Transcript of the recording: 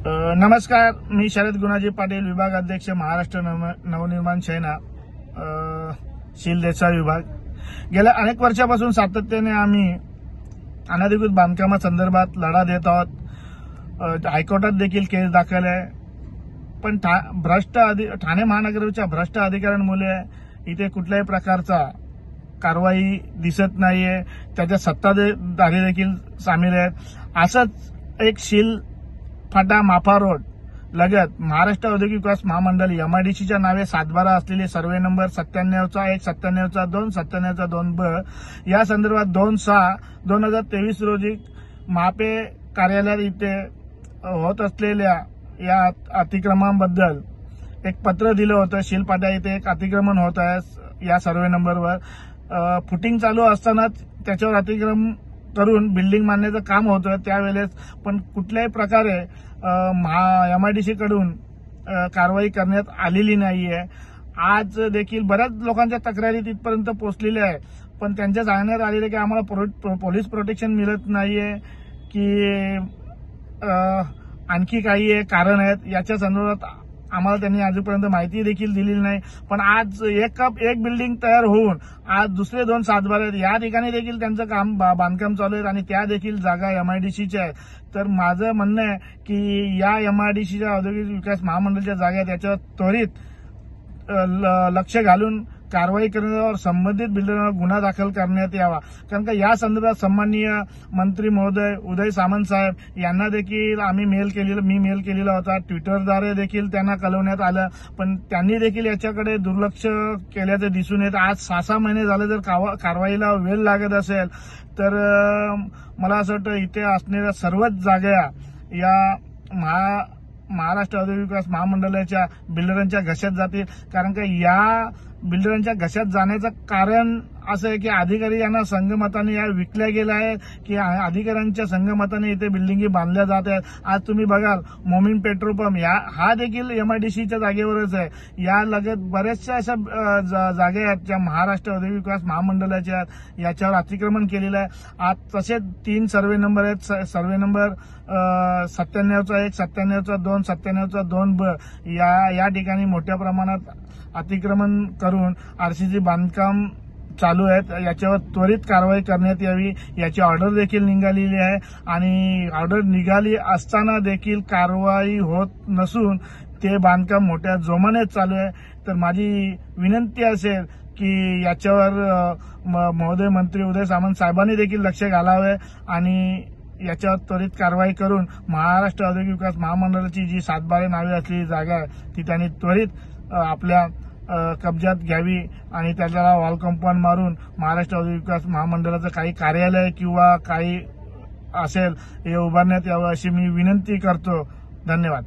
नमस्कार, मी शरद गुणाजी पाटील, विभाग अध्यक्ष, महाराष्ट्र नवनिर्माण सेना, शील देसाई विभाग। गेल्या अनेक वर्षापासून सातत्याने आम्ही अनधिकृत बांधकामासंदर्भात लढा देत आहोत। हायकोर्टात देखील केस दाखल आहे, पण ठाणे महानगरच्या भ्रष्ट अधिकाऱ्यांमुळे इथे कुठल्याही प्रकारचा कारवाई दिसत नाहीये। त्याच्या सत्ताधारी देखील सामील आहेत। असंच एक शील फाटा माफा रोड लगत महाराष्ट्र औद्योगिक विकास महामंडळ एमआयडीसीच्या नावे सातबारा असलेले सर्वे नंबर 97/1, 97/2, 97/2 या संदर्भात 2/6/2023 रोजी मापे कार्यालयात इथे होत असलेल्या या अतिक्रमणाबद्दल एक पत्र दिलं होतं। शीलपाट्या इथे एक अतिक्रमण होत आहे या सर्वे नंबरवर। फुटिंग चालू असतानाच त्याच्यावर अतिक्रमण करून बिल्डिंग बांधण्याचं काम होतं त्यावेळेस, पण कुठल्याही प्रकारे एमआयडीसी कडून कारवाई करण्यात आलेली नाहीये। आज देखील बऱ्याच लोकांच्या तक्रारी तिथपर्यंत पोहोचलेल्या आहेत, पण त्यांच्या सांगण्यात आलेलं की आम्हाला पोलीस प्रोटेक्शन मिळत नाहीये की आणखी काही कारण आहेत। याच्या संदर्भात आम्हाला त्यांनी आजपर्यंत माहिती देखील दिलेली नाही। पण आज एक बिल्डिंग तयार होऊन आज दुसरे 2 सातबारे आहेत, या ठिकाणी देखील त्यांचं काम बांधकाम चालू आहे आणि त्या देखील जागा एमआयडीसीच्या आहेत। तर माझं म्हणणं आहे की या एमआयडीसीच्या औद्योगिक विकास महामंडळाच्या जागा आहेत, याच्यावर त्वरित लक्ष घालून कारवाई करण्यावर संबंधित बिल्डरांवर गुन्हा दाखल करण्यात यावा। कारण का या संदर्भात सन्माननीय मंत्री महोदय उदय सामंत साहेब यांना देखील मी मेल केलेला होता। ट्विटरद्वारे देखील त्यांना कळवण्यात आलं, पण त्यांनी देखील याच्याकडे दुर्लक्ष केल्याचं दिसून येत। आज 6 महिने झाले जर कारवाईला वेळ लागत असेल तर मला असं वाटतं इथे असणाऱ्या सर्वच जागा या महाराष्ट्र औद्योगिक विकास महामंडळाच्या बिल्डरांच्या घशात जातील। कारण का या बिल्डरांच्या घशात जाण्याचं कारण असं आहे की अधिकारी यांना संघमताने या विकल्या गेल्या आहे की अधिकाऱ्यांच्या संघमताने इथे बिल्डिंगी बांधल्या जात आहेत। आज तुम्ही बघाल मोमीन पेट्रोल पंप हा देखील एमआयडीसीच्या जागेवरच आहे। या लगत बऱ्याचशा अशा जागा आहेत ज्या महाराष्ट्र औद्योगिक विकास महामंडळाच्या आहेत, याच्यावर अतिक्रमण केलेलं आहे। आज तसे 3 सर्वे नंबर आहेत। सर्वे नंबर 97/1, 97/2, 97/2 या ठिकाणी मोठ्या प्रमाणात अतिक्रमण करून आरसीसी बांधकाम चालू आहेत। याच्यावर त्वरित कारवाई करण्यात यावी याची ऑर्डर देखील निघालेली आहे आणि ऑर्डर निघाली असताना देखील कारवाई होत नसून ते बांधकाम मोठ्या जोमाने चालू आहे। तर माझी विनंती असेल की याच्यावर महोदय मंत्री उदय सामंत साहेबांनी देखील लक्ष घालावे आणि याच्यावर त्वरित कारवाई करून महाराष्ट्र औद्योगिक विकास महामंडळाची जी 7/12 नावे असलेली जागा आहे ती त्यांनी त्वरित आपल्या कब्जात घ्यावी आणि त्याला वॉल कंपाऊंड मारून महाराष्ट्र औद्योगिक विकास महामंडळाचं काही कार्यालय किंवा काही असेल हे उभारण्यात यावं अशी मी विनंती करतो। धन्यवाद।